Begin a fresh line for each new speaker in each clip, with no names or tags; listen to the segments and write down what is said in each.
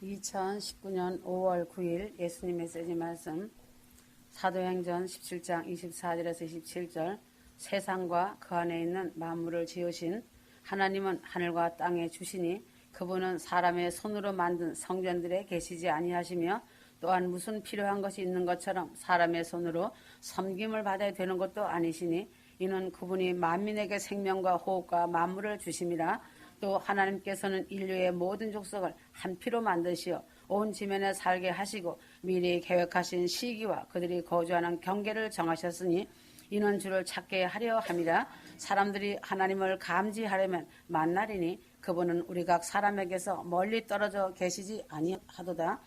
2019년 5월 9일 예수님 메시지 말씀 사도행전 17장 24절에서 27절 세상과 그 안에 있는 만물을 지으신 하나님은 하늘과 땅에 주시니 그분은 사람의 손으로 만든 성전들에 계시지 아니하시며 또한 무슨 필요한 것이 있는 것처럼 사람의 손으로 섬김을 받아야 되는 것도 아니시니 이는 그분이 만민에게 생명과 호흡과 만물을 주심이라. 또 하나님께서는 인류의 모든 족속을 한 피로 만드시어 온 지면에 살게 하시고 미리 계획하신 시기와 그들이 거주하는 경계를 정하셨으니 이는 주를 찾게 하려 함이라. 사람들이 하나님을 감지하려면 만날이니 그분은 우리 각 사람에게서 멀리 떨어져 계시지 아니하도다.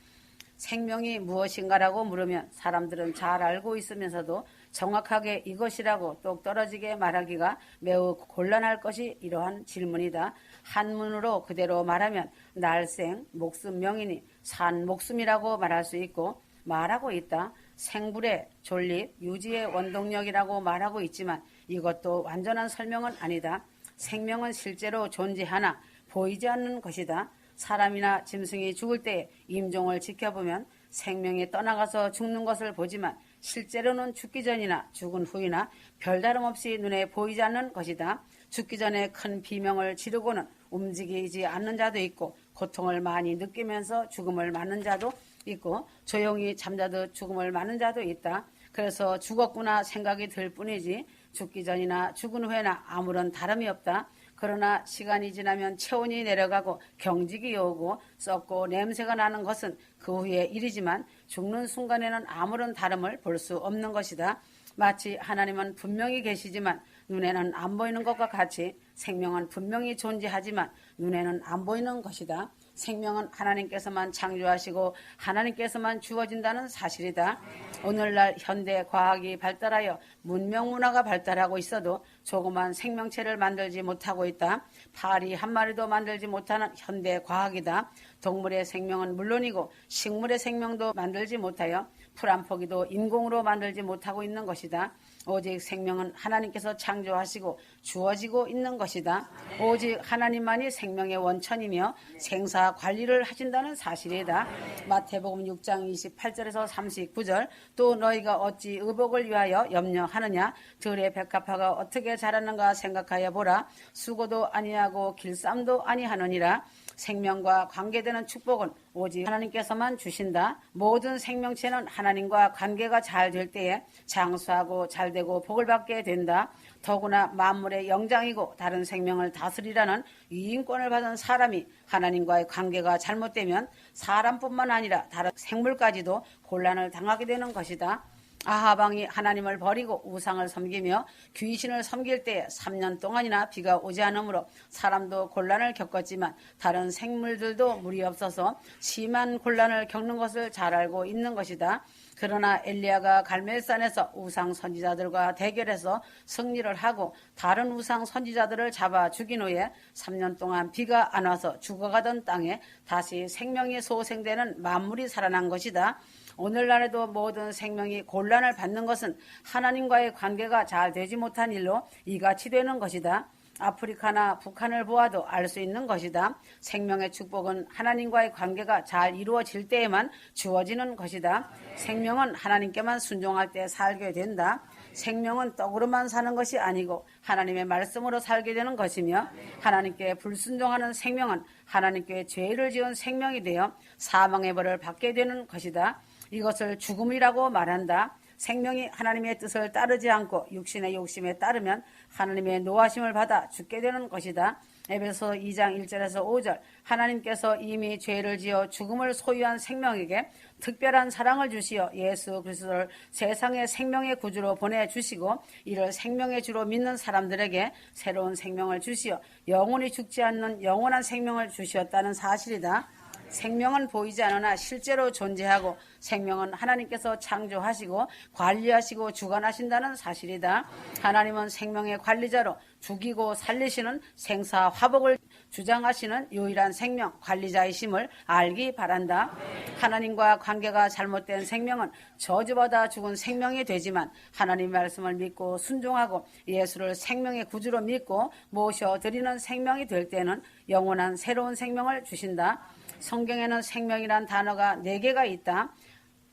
생명이 무엇인가라고 물으면 사람들은 잘 알고 있으면서도 정확하게 이것이라고 똑 떨어지게 말하기가 매우 곤란할 것이 이러한 질문이다. 한문으로 그대로 말하면 날생, 목숨 명이니 산 목숨이라고 말할 수 있고 말하고 있다. 생불의 존립, 유지의 원동력이라고 말하고 있지만 이것도 완전한 설명은 아니다. 생명은 실제로 존재하나 보이지 않는 것이다. 사람이나 짐승이 죽을 때 임종을 지켜보면 생명이 떠나가서 죽는 것을 보지만 실제로는 죽기 전이나 죽은 후이나 별다름없이 눈에 보이지 않는 것이다. 죽기 전에 큰 비명을 지르고는 움직이지 않는 자도 있고 고통을 많이 느끼면서 죽음을 맞는 자도 있고 조용히 잠자듯 죽음을 맞는 자도 있다. 그래서 죽었구나 생각이 들 뿐이지 죽기 전이나 죽은 후에나 아무런 다름이 없다. 그러나 시간이 지나면 체온이 내려가고 경직이 오고 썩고 냄새가 나는 것은 그 후의 일이지만 죽는 순간에는 아무런 다름을 볼 수 없는 것이다. 마치 하나님은 분명히 계시지만 눈에는 안 보이는 것과 같이 생명은 분명히 존재하지만 눈에는 안 보이는 것이다. 생명은 하나님께서만 창조하시고 하나님께서만 주어진다는 사실이다. 오늘날 현대 과학이 발달하여 문명 문화가 발달하고 있어도 조그만 생명체를 만들지 못하고 있다. 파리 한 마리도 만들지 못하는 현대 과학이다. 동물의 생명은 물론이고 식물의 생명도 만들지 못하여 풀 한 포기도 인공으로 만들지 못하고 있는 것이다. 오직 생명은 하나님께서 창조하시고 주어지고 있는 것이다. 오직 하나님만이 생명의 원천이며 생사 관리를 하신다는 사실이다. 마태복음 6장 28절에서 39절 또 너희가 어찌 의복을 위하여 염려하느냐 들의 백합화가 어떻게 자라는가 생각하여 보라. 수고도 아니하고 길쌈도 아니하느니라. 생명과 관계되는 축복은 오직 하나님께서만 주신다. 모든 생명체는 하나님과 관계가 잘 될 때에 장수하고 잘되고 복을 받게 된다. 더구나 만물의 영장이고 다른 생명을 다스리라는 위임권을 받은 사람이 하나님과의 관계가 잘못되면 사람뿐만 아니라 다른 생물까지도 곤란을 당하게 되는 것이다. 아하방이 하나님을 버리고 우상을 섬기며 귀신을 섬길 때에 3년 동안이나 비가 오지 않으므로 사람도 곤란을 겪었지만 다른 생물들도 물이 없어서 심한 곤란을 겪는 것을 잘 알고 있는 것이다. 그러나 엘리야가 갈멜산에서 우상 선지자들과 대결해서 승리를 하고 다른 우상 선지자들을 잡아 죽인 후에 3년 동안 비가 안 와서 죽어가던 땅에 다시 생명이 소생되는 만물이 살아난 것이다. 오늘날에도 모든 생명이 곤란을 받는 것은 하나님과의 관계가 잘 되지 못한 일로 이같이 되는 것이다. 아프리카나 북한을 보아도 알 수 있는 것이다. 생명의 축복은 하나님과의 관계가 잘 이루어질 때에만 주어지는 것이다. 생명은 하나님께만 순종할 때 살게 된다. 생명은 떡으로만 사는 것이 아니고 하나님의 말씀으로 살게 되는 것이며 하나님께 불순종하는 생명은 하나님께 죄를 지은 생명이 되어 사망의 벌을 받게 되는 것이다. 이것을 죽음이라고 말한다. 생명이 하나님의 뜻을 따르지 않고 육신의 욕심에 따르면 하나님의 노하심을 받아 죽게 되는 것이다. 에베소 2장 1절에서 5절 하나님께서 이미 죄를 지어 죽음을 소유한 생명에게 특별한 사랑을 주시어 예수 그리스도를 세상의 생명의 구주로 보내주시고 이를 생명의 주로 믿는 사람들에게 새로운 생명을 주시어 영원히 죽지 않는 영원한 생명을 주시었다는 사실이다. 생명은 보이지 않으나 실제로 존재하고 생명은 하나님께서 창조하시고 관리하시고 주관하신다는 사실이다. 하나님은 생명의 관리자로 죽이고 살리시는 생사화복을 주장하시는 유일한 생명 관리자이심을 알기 바란다. 하나님과 관계가 잘못된 생명은 저주받아 죽은 생명이 되지만 하나님 말씀을 믿고 순종하고 예수를 생명의 구주로 믿고 모셔드리는 생명이 될 때는 영원한 새로운 생명을 주신다. 성경에는 생명이란 단어가 4개가 있다.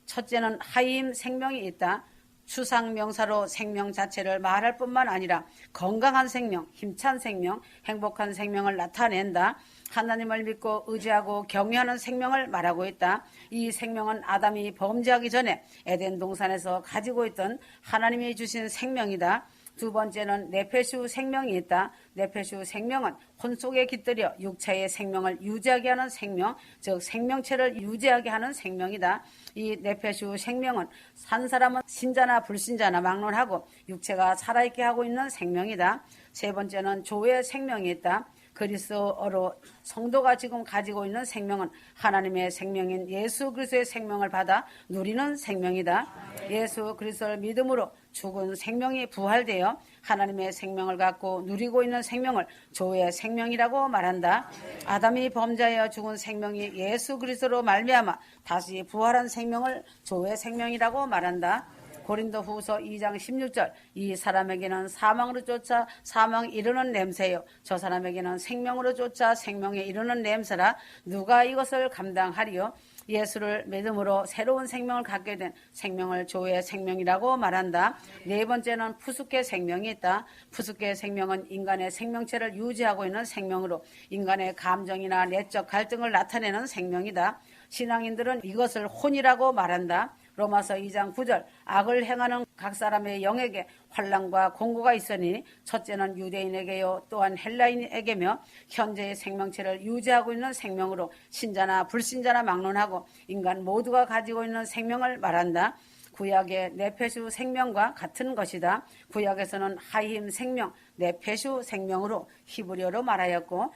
첫째는 하임 생명이 있다. 추상 명사로 생명 자체를 말할 뿐만 아니라 건강한 생명, 힘찬 생명, 행복한 생명을 나타낸다. 하나님을 믿고 의지하고 경외하는 생명을 말하고 있다. 이 생명은 아담이 범죄하기 전에 에덴 동산에서 가지고 있던 하나님이 주신 생명이다. 두 번째는 네페슈 생명이 있다. 네페슈 생명은 혼 속에 깃들여 육체의 생명을 유지하게 하는 생명, 즉 생명체를 유지하게 하는 생명이다. 이 네페슈 생명은 산 사람은 신자나 불신자나 막론하고 육체가 살아있게 하고 있는 생명이다. 세 번째는 조의 생명이 있다. 그리스어로 성도가 지금 가지고 있는 생명은 하나님의 생명인 예수 그리스도의 생명을 받아 누리는 생명이다. 예수 그리스도를 믿음으로 죽은 생명이 부활되어 하나님의 생명을 갖고 누리고 있는 생명을 조의 생명이라고 말한다. 아담이 범죄하여 죽은 생명이 예수 그리스도로 말미암아 다시 부활한 생명을 조의 생명이라고 말한다. 고린도 후서 2장 16절 이 사람에게는 사망으로 쫓아 사망 이르는 냄새요 저 사람에게는 생명으로 쫓아 생명에 이르는 냄새라 누가 이것을 감당하리요. 예수를 믿음으로 새로운 생명을 갖게 된 생명을 조의 생명이라고 말한다. 네 번째는 푸수케 생명이 있다. 푸수케 생명은 인간의 생명체를 유지하고 있는 생명으로 인간의 감정이나 내적 갈등을 나타내는 생명이다. 신앙인들은 이것을 혼이라고 말한다. 로마서 2장 9절 악을 행하는 각 사람의 영에게 환난과 공고가 있으니 첫째는 유대인에게요 또한 헬라인에게며 현재의 생명체를 유지하고 있는 생명으로 신자나 불신자나 막론하고 인간 모두가 가지고 있는 생명을 말한다. 구약의 네페슈 생명과 같은 것이다. 구약에서는 하임 생명, 네페슈 생명으로 히브리어로 말하였고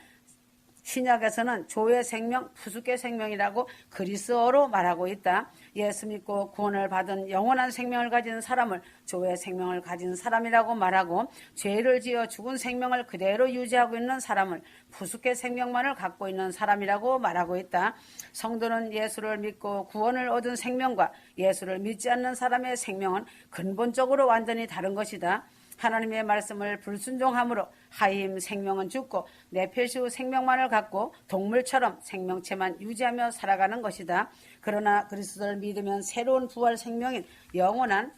신약에서는 조의 생명, 푸수케 생명이라고 그리스어로 말하고 있다. 예수 믿고 구원을 받은 영원한 생명을 가진 사람을 조의 생명을 가진 사람이라고 말하고 죄를 지어 죽은 생명을 그대로 유지하고 있는 사람을 푸수케 생명만을 갖고 있는 사람이라고 말하고 있다. 성도는 예수를 믿고 구원을 얻은 생명과 예수를 믿지 않는 사람의 생명은 근본적으로 완전히 다른 것이다. 하나님의 말씀을 불순종함으로 하임 생명은 죽고 네페슈 생명만을 갖고 동물처럼 생명체만 유지하며 살아가는 것이다. 그러나 그리스도를 믿으면 새로운 부활 생명인 영원한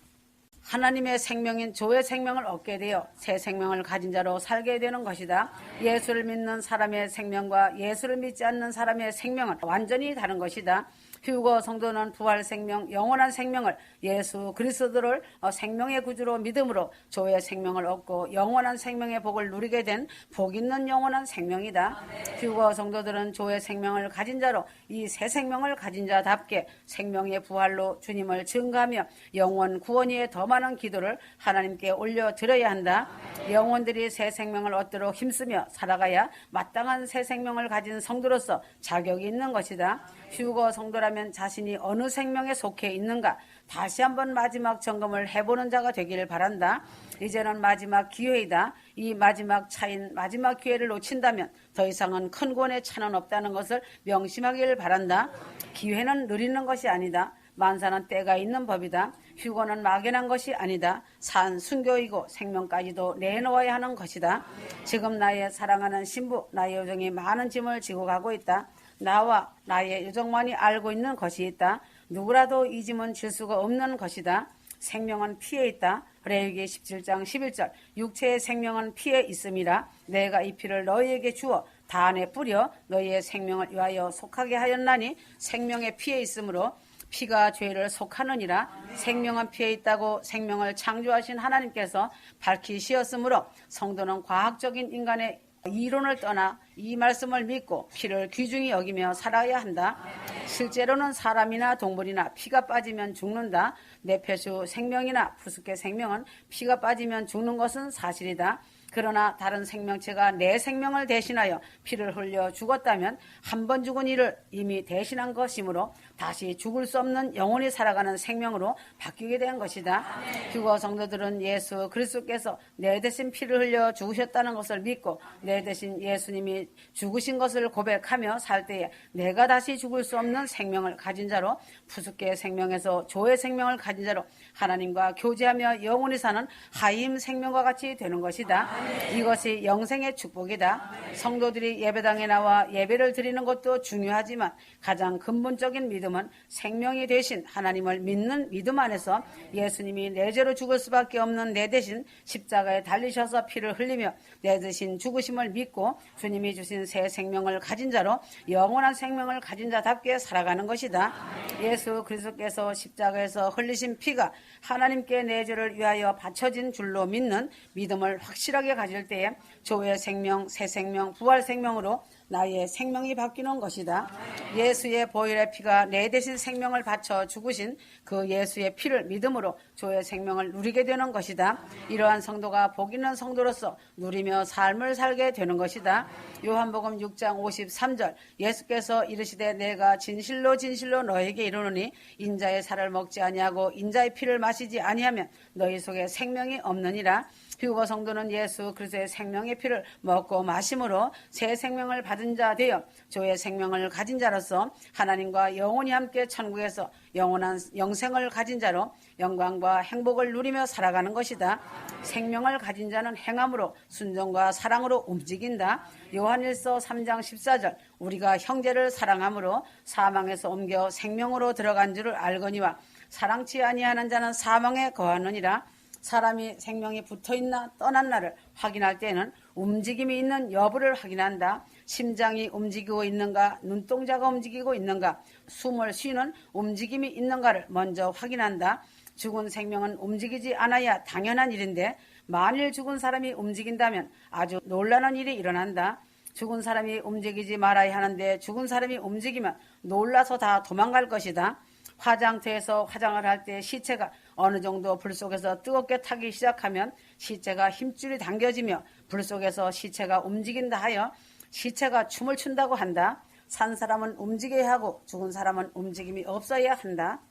하나님의 생명인 조의 생명을 얻게 되어 새 생명을 가진 자로 살게 되는 것이다. 예수를 믿는 사람의 생명과 예수를 믿지 않는 사람의 생명은 완전히 다른 것이다. 휴거 성도는 부활 생명, 영원한 생명을 예수 그리스도를 생명의 구주로 믿음으로 조의 생명을 얻고 영원한 생명의 복을 누리게 된 복 있는 영원한 생명이다. 휴거 성도들은 조의 생명을 가진 자로 이 새 생명을 가진 자답게 생명의 부활로 주님을 증거하며 영원 구원위에 더 많은 기도를 하나님께 올려드려야 한다. 영혼들이 새 생명을 얻도록 힘쓰며 살아가야 마땅한 새 생명을 가진 성도로서 자격이 있는 것이다. 휴거 성도라면 자신이 어느 생명에 속해 있는가 다시 한번 마지막 점검을 해보는 자가 되기를 바란다. 이제는 마지막 기회이다. 이 마지막 차인 마지막 기회를 놓친다면 더 이상은 큰 구원의 차는 없다는 것을 명심하기를 바란다. 기회는 누리는 것이 아니다. 만사는 때가 있는 법이다. 휴거는 막연한 것이 아니다. 산 순교이고 생명까지도 내놓아야 하는 것이다. 지금 나의 사랑하는 신부, 나의 요정이 많은 짐을 지고 가고 있다. 나와 나의 요정만이 알고 있는 것이 있다. 누구라도 이 짐은 질 수가 없는 것이다. 생명은 피에 있다. 레위기 17장 11절 육체의 생명은 피에 있음이라. 내가 이 피를 너희에게 주어 단에 뿌려 너희의 생명을 위하여 속하게 하였나니 생명의 피에 있으므로 피가 죄를 속하느니라. 생명은 피에 있다고 생명을 창조하신 하나님께서 밝히시었으므로 성도는 과학적인 인간의 이론을 떠나 이 말씀을 믿고 피를 귀중히 여기며 살아야 한다. 실제로는 사람이나 동물이나 피가 빠지면 죽는다. 네페슈 생명이나 푸수케 생명은 피가 빠지면 죽는 것은 사실이다. 그러나 다른 생명체가 내 생명을 대신하여 피를 흘려 죽었다면 한 번 죽은 이를 이미 대신한 것이므로 다시 죽을 수 없는 영원히 살아가는 생명으로 바뀌게 된 것이다. 휴거 성도들은 예수 그리스도께서 내 대신 피를 흘려 죽으셨다는 것을 믿고 내 대신 예수님이 죽으신 것을 고백하며 살 때에 내가 다시 죽을 수 없는 생명을 가진 자로 푸수케 생명에서 조의 생명을 가진 자로 하나님과 교제하며 영원히 사는 하임 생명과 같이 되는 것이다. 이것이 영생의 축복이다. 성도들이 예배당에 나와 예배를 드리는 것도 중요하지만 가장 근본적인 믿음은 생명이 되신 하나님을 믿는 믿음 안에서 예수님이 내 죄로 죽을 수밖에 없는 내 대신 십자가에 달리셔서 피를 흘리며 내 대신 죽으심을 믿고 주님이 주신 새 생명을 가진 자로 영원한 생명을 가진 자답게 살아가는 것이다. 예수 그리스도께서 십자가에서 흘리신 피가 하나님께 내 죄를 위하여 바쳐진 줄로 믿는 믿음을 확실하게 가질 때에 조의 생명, 새 생명, 부활 생명으로 나의 생명이 바뀌는 것이다. 예수의 보혈의 피가 내 대신 생명을 바쳐 죽으신 그 예수의 피를 믿음으로 조의 생명을 누리게 되는 것이다. 이러한 성도가 복 있는 성도로서 누리며 삶을 살게 되는 것이다. 요한복음 6장 53절 예수께서 이르시되 내가 진실로 진실로 너에게 이르노니 인자의 살을 먹지 아니하고 인자의 피를 마시지 아니하면 너희 속에 생명이 없느니라. 휴거 성도는 예수 그리스도의 생명의 피를 먹고 마심으로 새 생명을 받은 자 되어 조의 생명을 가진 자로서 하나님과 영원히 함께 천국에서 영원한 영생을 가진 자로 영광과 행복을 누리며 살아가는 것이다. 생명을 가진 자는 행함으로 순종과 사랑으로 움직인다. 요한일서 3장 14절 우리가 형제를 사랑함으로 사망에서 옮겨 생명으로 들어간 줄을 알거니와 사랑치 아니하는 자는 사망에 거하느니라. 사람이 생명이 붙어있나 떠났나를 확인할 때는 움직임이 있는 여부를 확인한다. 심장이 움직이고 있는가, 눈동자가 움직이고 있는가, 숨을 쉬는 움직임이 있는가를 먼저 확인한다. 죽은 생명은 움직이지 않아야 당연한 일인데 만일 죽은 사람이 움직인다면 아주 놀라는 일이 일어난다. 죽은 사람이 움직이지 말아야 하는데 죽은 사람이 움직이면 놀라서 다 도망갈 것이다. 화장터에서 화장을 할 때 시체가 어느 정도 불 속에서 뜨겁게 타기 시작하면 시체가 힘줄이 당겨지며 불 속에서 시체가 움직인다 하여 시체가 춤을 춘다고 한다. 산 사람은 움직여야 하고 죽은 사람은 움직임이 없어야 한다.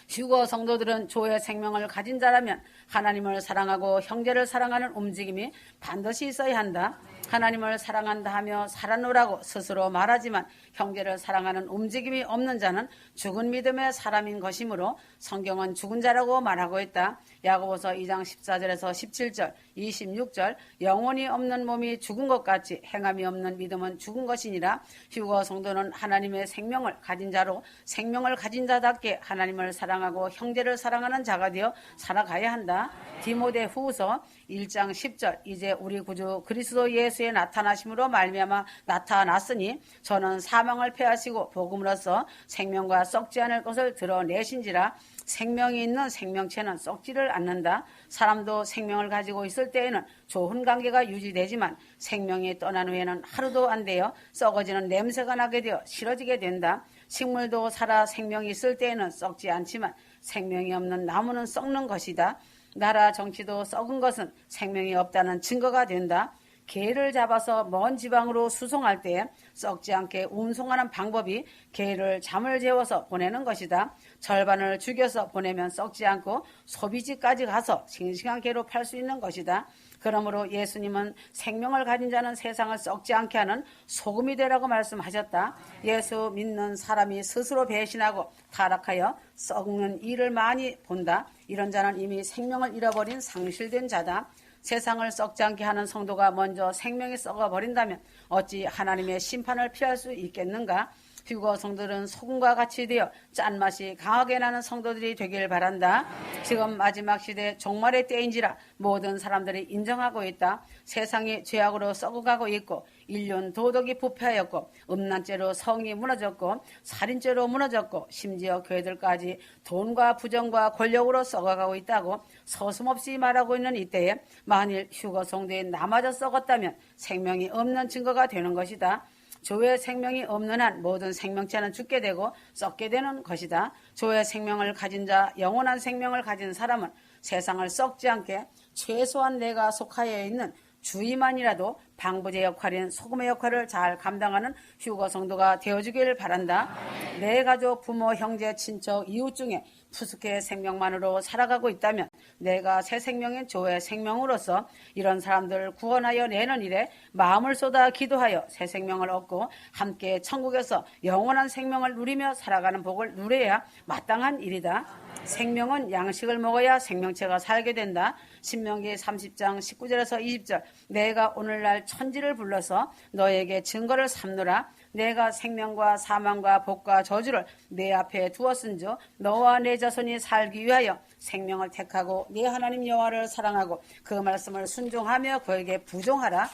휴거 성도들은 조의 생명을 가진 자라면 하나님을 사랑하고 형제를 사랑하는 움직임이 반드시 있어야 한다. 하나님을 사랑한다 하며 살아노라고 스스로 말하지만 형제를 사랑하는 움직임이 없는 자는 죽은 믿음의 사람인 것이므로 성경은 죽은 자라고 말하고 있다. 야고보서 2장 14절에서 17절, 26절 영혼이 없는 몸이 죽은 것 같이 행함이 없는 믿음은 죽은 것이니라. 휴거 성도는 하나님의 생명을 가진 자로 생명을 가진 자답게 하나님을 사랑하고 형제를 사랑하는 자가 되어 살아가야 한다. 디모데 후서 1장 10절 이제 우리 구주 그리스도 예수의 나타나심으로 말미암아 나타났으니 저는 사망을 패하시고 복음으로써 생명과 썩지 않을 것을 드러내신지라. 생명이 있는 생명체는 썩지를 않는다. 사람도 생명을 가지고 있을 때에는 좋은 관계가 유지되지만 생명이 떠난 후에는 하루도 안 되어 썩어지는 냄새가 나게 되어 싫어지게 된다. 식물도 살아 생명이 있을 때에는 썩지 않지만 생명이 없는 나무는 썩는 것이다. 나라 정치도 썩은 것은 생명이 없다는 증거가 된다. 개를 잡아서 먼 지방으로 수송할 때 썩지 않게 운송하는 방법이 개를 잠을 재워서 보내는 것이다. 절반을 죽여서 보내면 썩지 않고 소비지까지 가서 싱싱한 개로 팔 수 있는 것이다. 그러므로 예수님은 생명을 가진 자는 세상을 썩지 않게 하는 소금이 되라고 말씀하셨다. 예수 믿는 사람이 스스로 배신하고 타락하여 썩는 일을 많이 본다. 이런 자는 이미 생명을 잃어버린 상실된 자다. 세상을 썩지 않게 하는 성도가 먼저 생명이 썩어버린다면 어찌 하나님의 심판을 피할 수 있겠는가? 휴거 성도들은 소금과 같이 되어 짠맛이 강하게 나는 성도들이 되길 바란다. 지금 마지막 시대 종말의 때인지라 모든 사람들이 인정하고 있다. 세상이 죄악으로 썩어가고 있고 인륜 도덕이 부패하였고 음란죄로 성이 무너졌고 살인죄로 무너졌고 심지어 교회들까지 돈과 부정과 권력으로 썩어가고 있다고 서슴없이 말하고 있는 이때에 만일 휴거 성도에 나마저 썩었다면 생명이 없는 증거가 되는 것이다. 조의 생명이 없는 한 모든 생명체는 죽게 되고 썩게 되는 것이다. 조의 생명을 가진 자, 영원한 생명을 가진 사람은 세상을 썩지 않게 최소한 내가 속하여 있는 주의만이라도 방부제 역할인 소금의 역할을 잘 감당하는 휴거 성도가 되어주길 바란다. 내 가족, 부모, 형제, 친척, 이웃 중에 푸스케의 생명만으로 살아가고 있다면 내가 새 생명인 조의 생명으로서 이런 사람들을 구원하여 내는 일에 마음을 쏟아 기도하여 새 생명을 얻고 함께 천국에서 영원한 생명을 누리며 살아가는 복을 누려야 마땅한 일이다. 생명은 양식을 먹어야 생명체가 살게 된다. 신명기 30장 19절에서 20절. 내가 오늘날 천지를 불러서 너에게 증거를 삼노라. 내가 생명과 사망과 복과 저주를 내 앞에 두었은즉 너와 내 자손이 살기 위하여 생명을 택하고 네 하나님 여호와를 사랑하고 그 말씀을 순종하며 그에게 부종하라.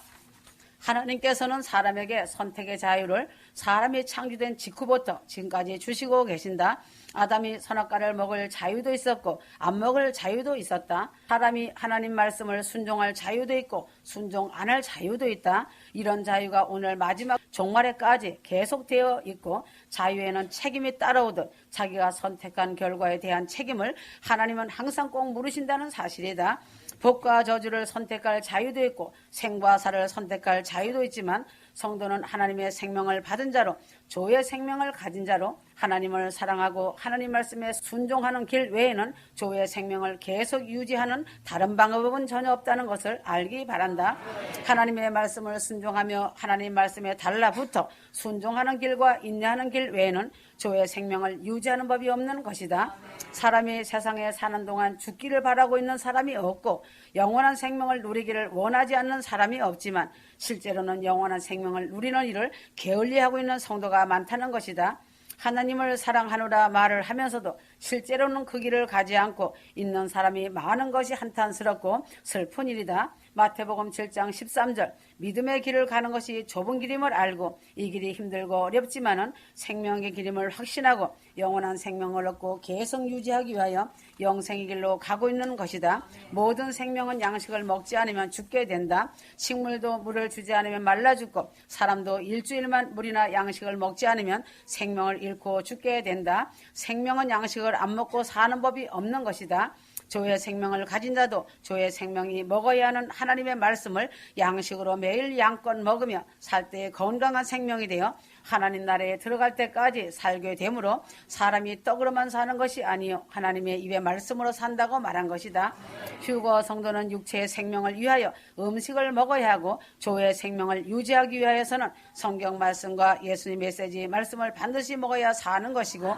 하나님께서는 사람에게 선택의 자유를 사람이 창조된 직후부터 지금까지 주시고 계신다. 아담이 선악과를 먹을 자유도 있었고 안 먹을 자유도 있었다. 사람이 하나님 말씀을 순종할 자유도 있고 순종 안 할 자유도 있다. 이런 자유가 오늘 마지막 종말에까지 계속되어 있고 자유에는 책임이 따라오듯 자기가 선택한 결과에 대한 책임을 하나님은 항상 꼭 물으신다는 사실이다. 복과 저주를 선택할 자유도 있고 생과 사를 선택할 자유도 있지만 성도는 하나님의 생명을 받은 자로 조의 생명을 가진 자로 하나님을 사랑하고 하나님 말씀에 순종하는 길 외에는 조의 생명을 계속 유지하는 다른 방법은 전혀 없다는 것을 알기 바란다. 하나님의 말씀을 순종하며 하나님 말씀에 달라붙어 순종하는 길과 인내하는 길 외에는 조의 생명을 유지하는 법이 없는 것이다. 사람이 세상에 사는 동안 죽기를 바라고 있는 사람이 없고 영원한 생명을 누리기를 원하지 않는 사람이 없지만 실제로는 영원한 생명을 누리는 일을 게을리하고 있는 성도가 많다는 것이다. 하나님을 사랑하노라 말을 하면서도 실제로는 그 길을 가지 않고 있는 사람이 많은 것이 한탄스럽고 슬픈 일이다. 마태복음 7장 13절. 믿음의 길을 가는 것이 좁은 길임을 알고 이 길이 힘들고 어렵지만은 생명의 길임을 확신하고 영원한 생명을 얻고 계속 유지하기 위하여 영생의 길로 가고 있는 것이다. 모든 생명은 양식을 먹지 않으면 죽게 된다. 식물도 물을 주지 않으면 말라 죽고 사람도 일주일만 물이나 양식을 먹지 않으면 생명을 잃고 죽게 된다. 생명은 양식을 안 먹고 사는 법이 없는 것이다. 조의 생명을 가진 자도 조의 생명이 먹어야 하는 하나님의 말씀을 양식으로 매일 양껏 먹으며 살 때에 건강한 생명이 되어 하나님 나라에 들어갈 때까지 살게 되므로 사람이 떡으로만 사는 것이 아니요 하나님의 입의 말씀으로 산다고 말한 것이다. 휴거 성도는 육체의 생명을 위하여 음식을 먹어야 하고 조의 생명을 유지하기 위하여서는 성경 말씀과 예수님 메시지 말씀을 반드시 먹어야 사는 것이고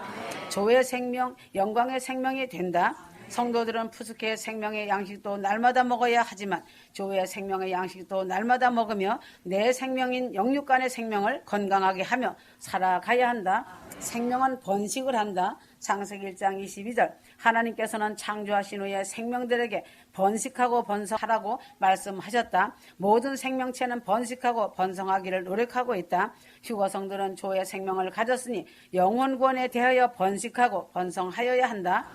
조의 생명, 영광의 생명이 된다. 성도들은 푸스케의 생명의 양식도 날마다 먹어야 하지만 조의 생명의 양식도 날마다 먹으며 내 생명인 영육간의 생명을 건강하게 하며 살아가야 한다. 생명은 번식을 한다. 창세기 1장 22절. 하나님께서는 창조하신 후에 생명들에게 번식하고 번성하라고 말씀하셨다. 모든 생명체는 번식하고 번성하기를 노력하고 있다. 휴거 성도는 조의 생명을 가졌으니 영혼권에 대하여 번식하고 번성하여야 한다.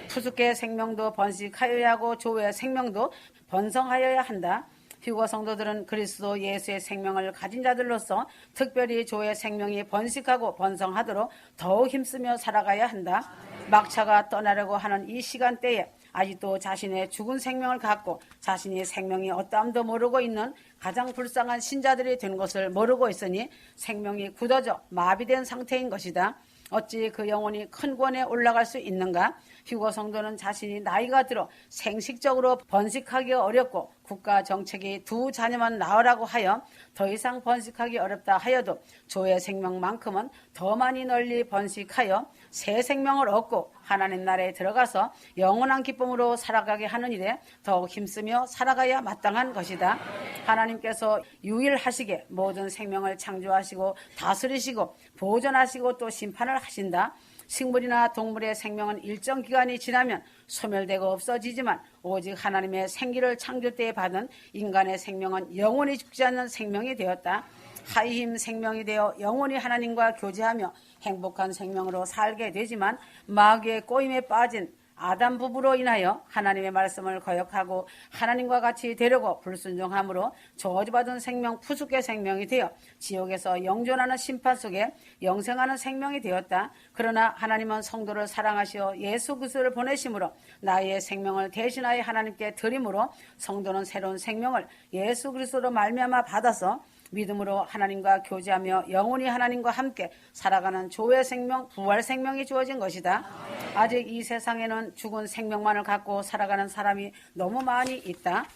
푸스케의 생명도 번식하여야 하고 조의 생명도 번성하여야 한다. 휴거 성도들은 그리스도 예수의 생명을 가진 자들로서 특별히 조의 생명이 번식하고 번성하도록 더욱 힘쓰며 살아가야 한다. 막차가 떠나려고 하는 이 시간대에 아직도 자신의 죽은 생명을 갖고 자신의 생명이 어떠함도 모르고 있는 가장 불쌍한 신자들이 된 것을 모르고 있으니 생명이 굳어져 마비된 상태인 것이다. 어찌 그 영혼이 큰 권에 올라갈 수 있는가? 휴거 성도는 자신이 나이가 들어 생식적으로 번식하기 어렵고 국가 정책이 두 자녀만 낳으라고 하여 더 이상 번식하기 어렵다 하여도 조의 생명만큼은 더 많이 널리 번식하여 새 생명을 얻고 하나님 나라에 들어가서 영원한 기쁨으로 살아가게 하는 일에 더욱 힘쓰며 살아가야 마땅한 것이다. 하나님께서 유일하시게 모든 생명을 창조하시고 다스리시고 보존하시고 또 심판을 하신다. 식물이나 동물의 생명은 일정 기간이 지나면 소멸되고 없어지지만 오직 하나님의 생기를 창조 때에 받은 인간의 생명은 영원히 죽지 않는 생명이 되었다. 하이힘 생명이 되어 영원히 하나님과 교제하며 행복한 생명으로 살게 되지만 마귀의 꼬임에 빠진 아담 부부로 인하여 하나님의 말씀을 거역하고 하나님과 같이 되려고 불순종함으로 저주받은 생명 푸스케 생명이 되어 지옥에서 영존하는 심판 속에 영생하는 생명이 되었다. 그러나 하나님은 성도를 사랑하시어 예수 그리스도를 보내심으로 나의 생명을 대신하여 하나님께 드림으로 성도는 새로운 생명을 예수 그리스도로 말미암아 받아서 믿음으로 하나님과 교제하며 영원히 하나님과 함께 살아가는 조의 생명, 부활 생명이 주어진 것이다. 아직 이 세상에는 죽은 생명만을 갖고 살아가는 사람이 너무 많이 있다.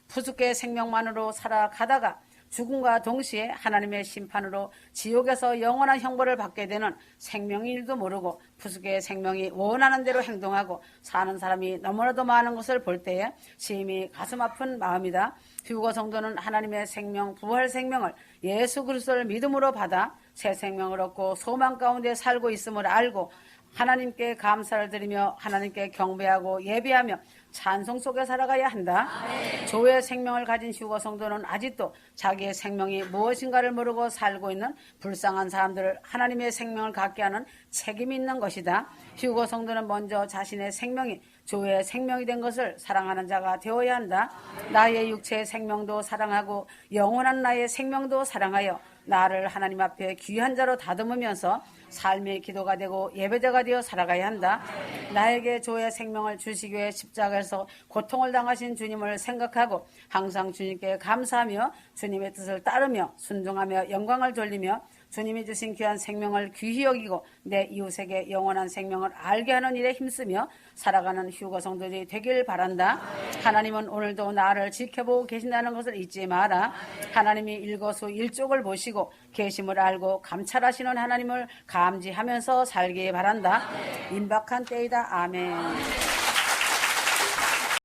푸스케 생명만으로 살아가다가 죽음과 동시에 하나님의 심판으로 지옥에서 영원한 형벌을 받게 되는 생명인 줄도 모르고 푸수의 생명이 원하는 대로 행동하고 사는 사람이 너무나도 많은 것을 볼 때에 심히 가슴 아픈 마음이다. 휴거 성도는 하나님의 생명, 부활 생명을 예수 그리스도를 믿음으로 받아 새 생명을 얻고 소망 가운데 살고 있음을 알고 하나님께 감사를 드리며 하나님께 경배하고 예배하며 찬송 속에 살아가야 한다. 조의 생명을 가진 휴거 성도는 아직도 자기의 생명이 무엇인가를 모르고 살고 있는 불쌍한 사람들을 하나님의 생명을 갖게 하는 책임이 있는 것이다. 휴거 성도는 먼저 자신의 생명이 조의 생명이 된 것을 사랑하는 자가 되어야 한다. 나의 육체의 생명도 사랑하고 영원한 나의 생명도 사랑하여 나를 하나님 앞에 귀한 자로 다듬으면서 삶의 기도가 되고 예배자가 되어 살아가야 한다. 나에게 조의 생명을 주시기 위해 십자가에서 고통을 당하신 주님을 생각하고 항상 주님께 감사하며 주님의 뜻을 따르며 순종하며 영광을 돌리며 주님이 주신 귀한 생명을 귀히 여기고 내 이웃에게 영원한 생명을 알게 하는 일에 힘쓰며 살아가는 휴거 성도들이 되길 바란다. 하나님은 오늘도 나를 지켜보고 계신다는 것을 잊지 마라. 하나님이 일거수일족을 보시고 계심을 알고 감찰하시는 하나님을 감지하면서 살기 바란다. 임박한 때이다. 아멘.